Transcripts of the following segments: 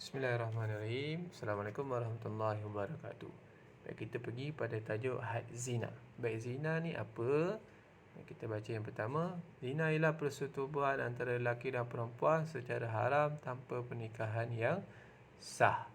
Bismillahirrahmanirrahim. Assalamualaikum warahmatullahi wabarakatuh. Baik, kita pergi pada tajuk had zina. Baik, zina ni apa? Kita baca yang pertama. Zina ialah persetubuhan antara lelaki dan perempuan secara haram tanpa pernikahan yang sah.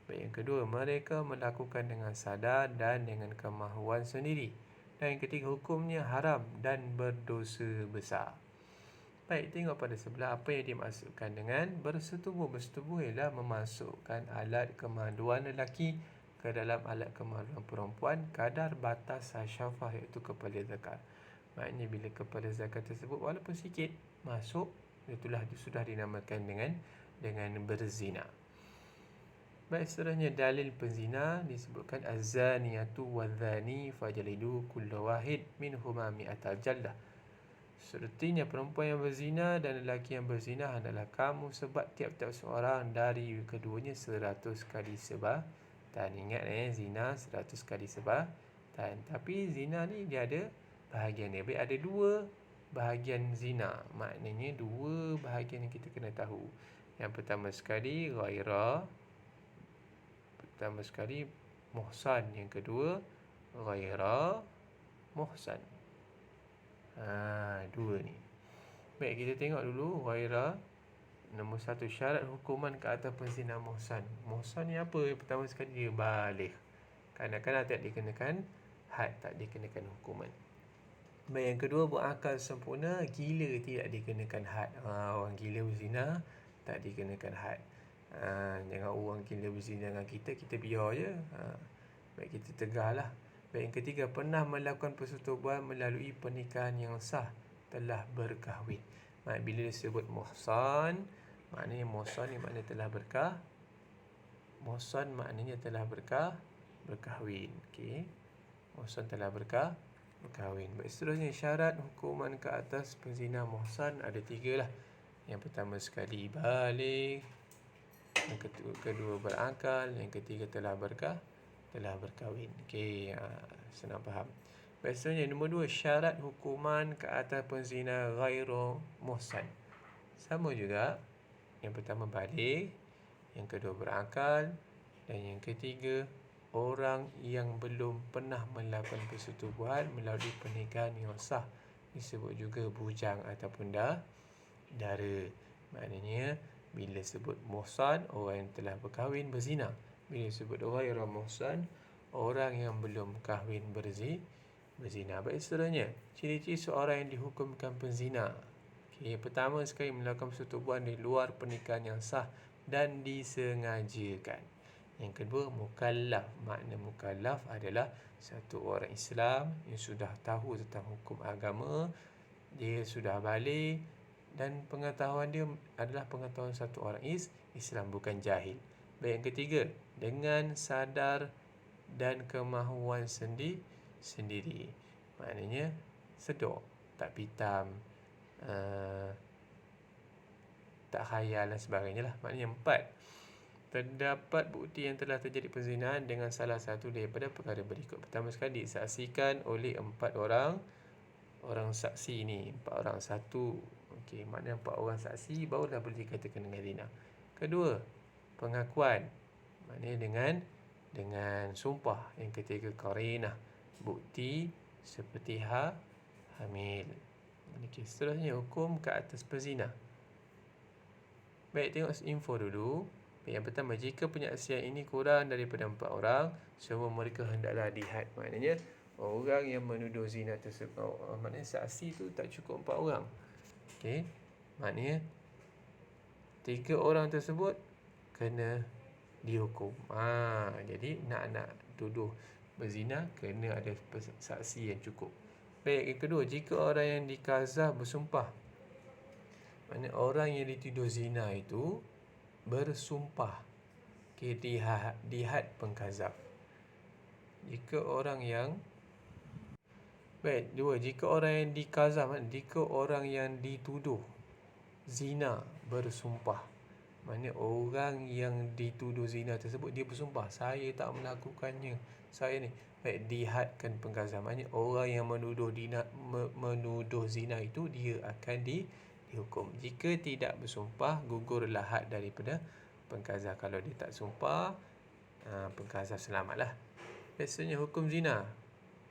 Baik, yang kedua, mereka melakukan dengan sadar dan dengan kemahuan sendiri. Dan yang ketiga, hukumnya haram dan berdosa besar. Baik, tengok pada sebelah apa yang dimaksudkan dengan bersetubuh. Bersetubuh ialah memasukkan alat kemaluan lelaki ke dalam alat kemaluan perempuan kadar batas syafah, iaitu kepala zakar. Maknanya bila kepala zakar tersebut walaupun sikit masuk, itulah sudah dinamakan dengan berzina. Baik, seterusnya dalil penzina disebutkan az-zaniyatu waz-zani fajlidu kulla wahid minhuma mi'atal jaldah. Sepertinya perempuan yang berzina dan lelaki yang berzina adalah kamu sebab tiap-tiap seorang dari keduanya 100 kali sebatan. Ingat zina 100 kali sebatan. Tapi zina ni dia ada bahagian dia. Baik, ada dua bahagian zina. Maknanya dua bahagian yang kita kena tahu. Yang pertama sekali ghaira, pertama sekali muhsan. Yang kedua ghaira muhsan. Dua ni. Baik, kita tengok dulu ghaira. Nombor satu, syarat hukuman ke atas penzina muhsan. Muhsan ni apa? Pertama sekali dia baligh. Kanak-kanak tak dikenakan had, tak dikenakan hukuman. Baik, yang kedua, berakal sempurna. Gila tidak dikenakan had. Orang gila berzina tak dikenakan had. Jangan orang gila berzina dengan kita biar je. Baik, kita tegahlah. Baik, yang ketiga, pernah melakukan persetubuhan melalui pernikahan yang sah, telah berkahwin. Bila disebut muhsan, maknanya muhsan ni maknanya telah muhsan maknanya telah berkahwin. Okey. Muhsan telah berkahwin. Baik, seterusnya syarat hukuman ke atas penzina muhsan ada 3 lah. Yang pertama sekali baligh, yang kedua berakal, yang ketiga telah berkahwin. Okey, senang faham. Baik, seterusnya nombor 2, syarat hukuman ke atas penzina ghairu muhsan. Sama juga. Yang pertama baligh, yang kedua berakal, dan yang ketiga orang yang belum pernah melakukan persetubuhan melalui pernikahan yang sah. Disebut juga bujang ataupun dara. Maknanya bila sebut muhsan, orang yang telah berkahwin berzina. Bila sebut ghairu muhsan, orang yang belum kahwin berzina. Baik, seterusnya ciri-ciri seorang yang dihukumkan penzina. Okey, pertama sekali melakukan persetubuhan di luar pernikahan yang sah dan disengajakan. Yang kedua, mukallaf. Makna mukallaf adalah satu orang Islam yang sudah tahu tentang hukum agama, dia sudah baligh dan pengetahuan dia adalah pengetahuan satu orang Islam, bukan jahil. Baik, yang ketiga, dengan sadar dan kemahuan sendiri. Maknanya sedar, tak pitam, tak khayal dan sebagainya lah. Maknanya 4, terdapat bukti yang telah terjadi perzinahan dengan salah satu daripada perkara berikut. Pertama sekali, disaksikan oleh 4 orang saksi ni. 4 orang, satu. Okey, maknanya 4 orang saksi barulah boleh dikatakan dengan zina. Kedua, pengakuan. Maknanya dengan sumpah. Yang ketiga, qarinah, bukti seperti hamil. Okey, seterusnya hukum ke atas pezina. Baik, tengok info dulu. Yang pertama, jika penyaksian ini kurang daripada 4 orang, semua mereka hendaklah dihad. Maknanya orang yang menuduh zina tersebut, maknanya saksi tu tak cukup 4 orang. Okey, maknanya 3 orang tersebut kena dihukum. Jadi nak tuduh berzina kena ada saksi yang cukup. Baik, yang kedua, jika orang yang dikazah bersumpah. Maknanya orang yang dituduh zina itu bersumpah. Okey, dihad pengkazab. Jika orang yang Baik, 2, jika orang yang dikazah, jika orang yang dituduh zina bersumpah. Maknanya orang yang dituduh zina tersebut dia bersumpah, saya tak melakukannya, saya ni. Baik, dihadkan pengkazah. Maknanya orang yang menuduh zina itu dia akan dihukum. Jika tidak bersumpah, gugurlah had daripada pengkazah. Kalau dia tak sumpah, pengkazah selamatlah. Biasanya hukum zina,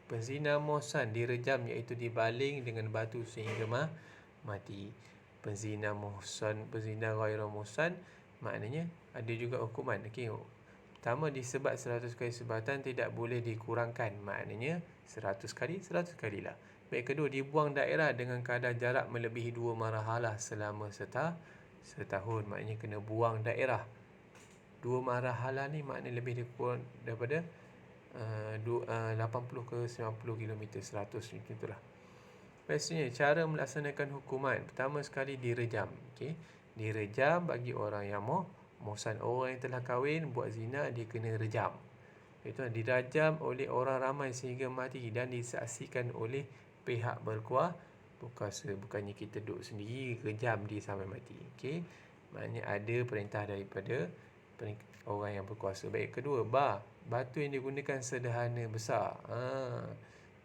penzina muhsan direjam, iaitu dibaling dengan batu sehingga mati. Penzina muhsan, penzina ghairu muhsan, maknanya ada juga hukuman. Okey, pertama, disebat 100 kali sebatan, tidak boleh dikurangkan, maknanya 100 kali 100 kalilah. Baik, kedua, dibuang daerah dengan kadar jarak melebihi 2 marhalah selama setahun, maknanya kena buang daerah. 2 marhalah ni maknanya lebih kurang daripada 80 ke 90 km, 100 macam itulah. Biasanya cara melaksanakan hukuman, pertama sekali direjam. Okey, direjam bagi orang yang muhsan. Orang yang telah kahwin buat zina, dia kena rejam. Itu dirajam oleh orang ramai sehingga mati dan disaksikan oleh pihak berkuasa. Bukannya kita duduk sendiri rejam dia sampai mati. Okey, maknanya ada perintah daripada orang yang berkuasa. Baik, kedua, batu yang digunakan sederhana besar.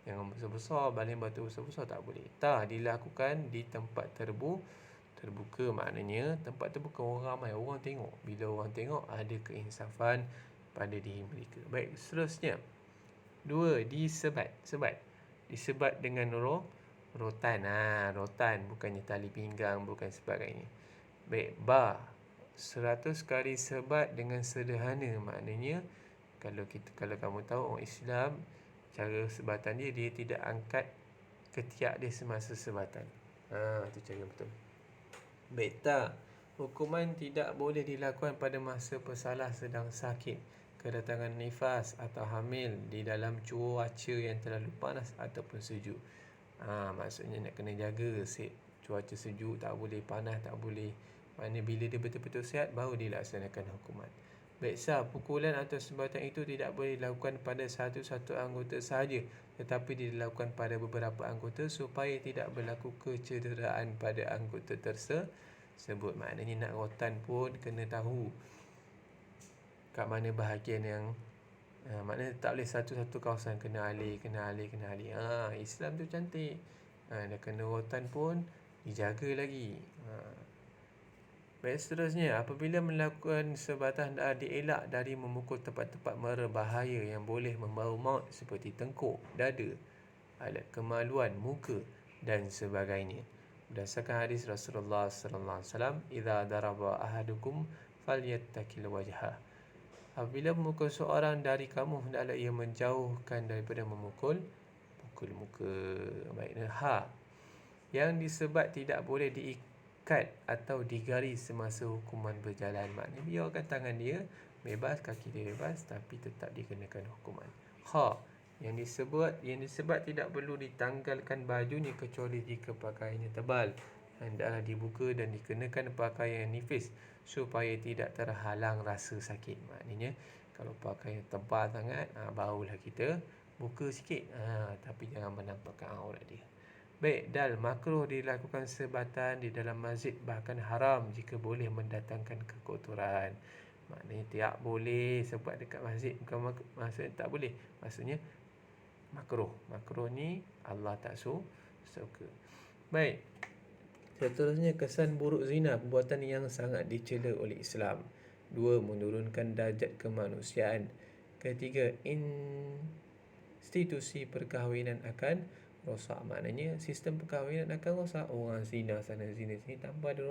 Yang besar-besar, baling batu besar-besar tak boleh. Tak dilakukan di tempat terbuka, maknanya tempat terbuka orang ramai, orang tengok. Bila orang tengok, ada keinsafan pada diri mereka. Baik, seterusnya. 2, disebat. Disebat dengan rotan. Rotan, bukannya tali pinggang, bukan sebagainya. Baik, 100 kali sebat dengan sederhana, maknanya kalau kamu tahu orang Islam, cara sebatan dia tidak angkat ketiak dia semasa sebatan. Itu cara betul. Baik, hukuman tidak boleh dilakukan pada masa pesalah sedang sakit, kedatangan nifas atau hamil, di dalam cuaca yang terlalu panas ataupun sejuk. Maksudnya nak kena jaga cuaca sejuk, tak boleh panas, tak boleh. Mana bila dia betul-betul sihat, baru dilaksanakan hukuman. Baik, pukulan atau sebatan itu tidak boleh dilakukan pada satu-satu anggota sahaja, tetapi dilakukan pada beberapa anggota supaya tidak berlaku kecederaan pada anggota tersebut. Maknanya nak rotan pun kena tahu kat mana bahagian yang maknanya tak boleh satu-satu kawasan, kena alih. Islam tu cantik. Dah kena rotan pun dijaga lagi. Baik, seterusnya, apabila melakukan sebatan, dielak dari memukul tempat-tempat berbahaya yang boleh membawa maut seperti tengkuk, dada, alat kemaluan, muka dan sebagainya. Berdasarkan hadis Rasulullah sallallahu alaihi wasallam, "Idza daraba ahadukum falyattaqil wajha." Apabila memukul seorang dari kamu, hendaklah ia menjauhkan daripada pukul muka. Baiklah, yang disebat tidak boleh diikat atau digaris semasa hukuman berjalan. Maknanya biarkan tangan dia bebas, kaki dia bebas, tapi tetap dikenakan hukuman. Yang disebat tidak perlu ditanggalkan bajunya kecuali jika pakaiannya tebal. Hendaklah dibuka dan dikenakan pakaian nipis supaya tidak terhalang rasa sakit. Maknanya kalau pakaian tebal sangat, barulah kita buka sikit, tapi jangan menampakkan aurat dia. Baik, makruh dilakukan sebatan di dalam masjid, bahkan haram jika boleh mendatangkan kekotoran. Maknanya tak boleh sebat dekat masjid, bukan maksudnya tak boleh, maksudnya makruh. Makruh ni Allah tak suka. Baik, seterusnya, kesan buruk zina, perbuatan yang sangat dicela oleh Islam. 2, menurunkan darjat kemanusiaan. Ketiga, institusi perkahwinan akan rosak. Maknanya sistem perkahwinan akan rosak. Orang zina sana zina sini tanpa ada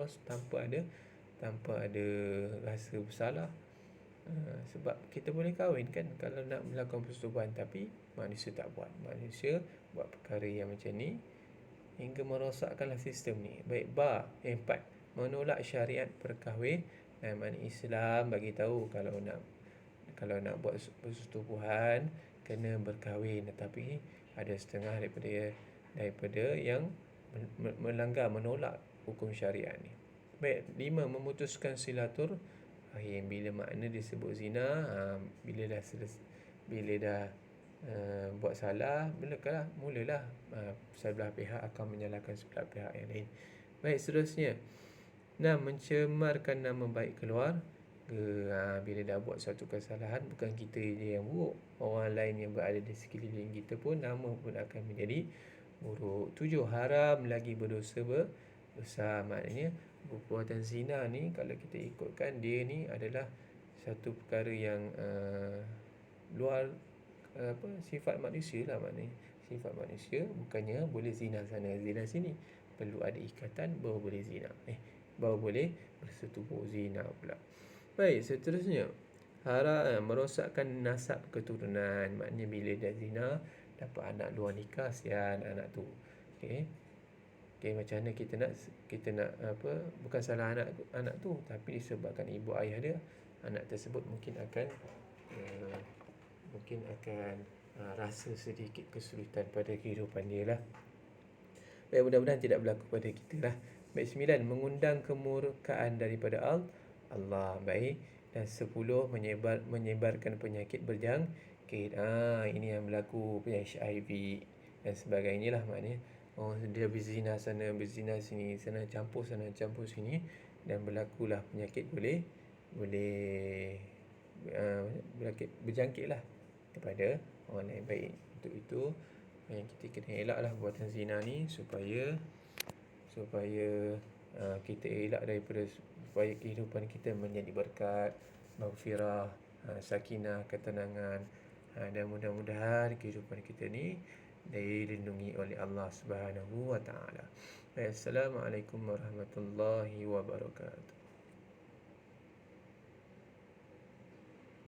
rasa bersalah. Sebab kita boleh kahwin kan kalau nak melakukan persetubuhan, tapi manusia tak buat. Manusia buat perkara yang macam ni hingga merosakkanlah sistem ni. Baik, 4, menolak syariat perkahwinan. Maknanya Islam bagi tahu kalau nak buat persetubuhan kena berkahwin, tetapi ada setengah daripada yang menolak hukum syariat ni. Baik, 5, memutuskan silaturahim. Bila makna disebut zina, bila dah buat salah, mulalah sebelah pihak akan menyalahkan sebelah pihak yang lain. Baik, seterusnya, 6, mencemarkan nama baik keluarga. Bila dah buat satu kesalahan, bukan kita je yang buruk, orang lain yang berada di sekeliling kita pun, nama pun akan menjadi buruk. 7, haram lagi berdosa besar. Maknanya perbuatan zina ni kalau kita ikutkan, dia ni adalah satu perkara yang luar sifat manusia lah maknanya. Sifat manusia, bukannya boleh zina sana zina sini, perlu ada ikatan baru boleh zina, baru boleh bersetubuh zina pula. Baik, seterusnya merosakkan nasab keturunan. Maknanya bila dah zina, dapat anak luar nikah, sian anak tu. Macam mana kita nak bukan salah anak tu, tapi disebabkan ibu ayah dia, anak tersebut mungkin akan rasa sedikit kesulitan pada kehidupan dia lah. Baik, mudah-mudahan tidak berlaku pada kita lah. Baik, 9, mengundang kemurkaan daripada Allah. Baik. Dan 10, menyebarkan penyakit berjangkit. Ini yang berlaku, penyakit HIV dan sebagainya lah maknanya. Dia berzina sana, berzina sini, sana campur sini, dan berlakulah penyakit boleh berjangkit lah kepada orang lain. Baik, untuk itu yang kita kena elak lah buatan zina ni, supaya kita elak daripada, supaya kehidupan kita menjadi berkat, maghfirah, sakinah, ketenangan, dan mudah-mudahan kehidupan kita ni dilindungi oleh Allah Subhanahu wa taala. Assalamualaikum warahmatullahi wabarakatuh.